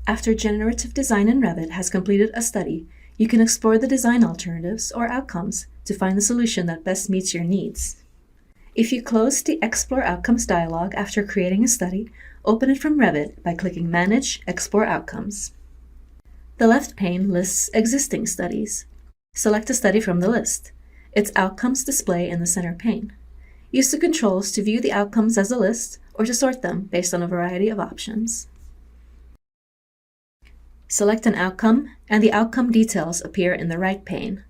After generative design in Revit has completed a study, you can explore the design alternatives or outcomes to find the solution that best meets your needs. If you close the Explore Outcomes dialog after creating a study, open it from Revit by clicking Manage Explore Outcomes. The left pane lists existing studies. Select a study from the list. Its outcomes display in the center pane. Use the controls to view the outcomes as a list or to sort them based on a variety of options. Select an outcome, and the outcome details appear in the right pane.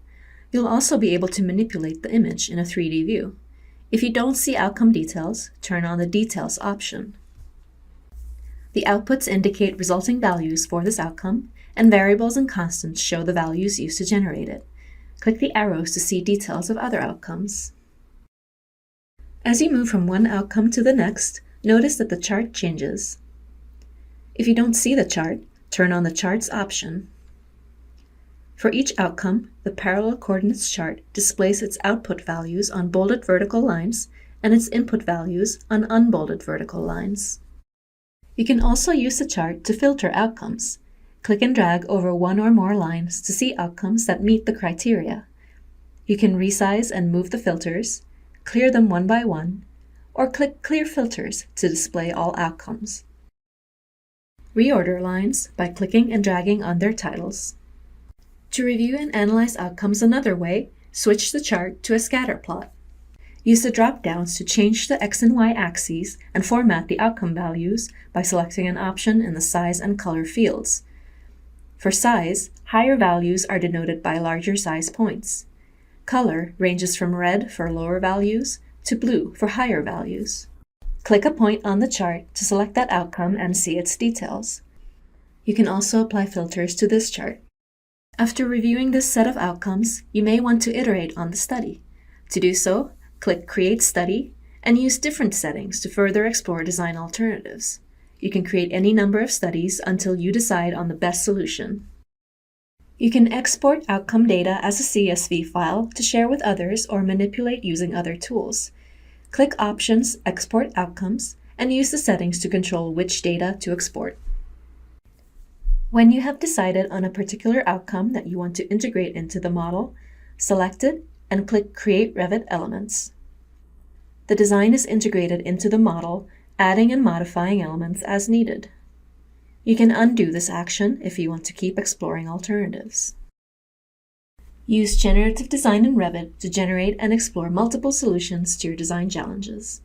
You'll also be able to manipulate the image in a 3D view. If you don't see outcome details, turn on the Details option. The outputs indicate resulting values for this outcome, and variables and constants show the values used to generate it. Click the arrows to see details of other outcomes. As you move from one outcome to the next, notice that the chart changes. If you don't see the chart, turn on the Charts option. For each outcome, the parallel coordinates chart displays its output values on bolded vertical lines and its input values on unbolded vertical lines. You can also use the chart to filter outcomes. Click and drag over one or more lines to see outcomes that meet the criteria. You can resize and move the filters, clear them one by one, or click Clear Filters to display all outcomes. Reorder lines by clicking and dragging on their titles. To review and analyze outcomes another way, switch the chart to a scatter plot. Use the drop-downs to change the X and Y axes and format the outcome values by selecting an option in the Size and Color fields. For size, higher values are denoted by larger size points. Color ranges from red for lower values to blue for higher values. Click a point on the chart to select that outcome and see its details. You can also apply filters to this chart. After reviewing this set of outcomes, you may want to iterate on the study. To do so, click Create Study and use different settings to further explore design alternatives. You can create any number of studies until you decide on the best solution. You can export outcome data as a CSV file to share with others or manipulate using other tools. Click Options, Export Outcomes, and use the settings to control which data to export. When you have decided on a particular outcome that you want to integrate into the model, select it and click Create Revit Elements. The design is integrated into the model, adding and modifying elements as needed. You can undo this action if you want to keep exploring alternatives. Use generative design in Revit to generate and explore multiple solutions to your design challenges.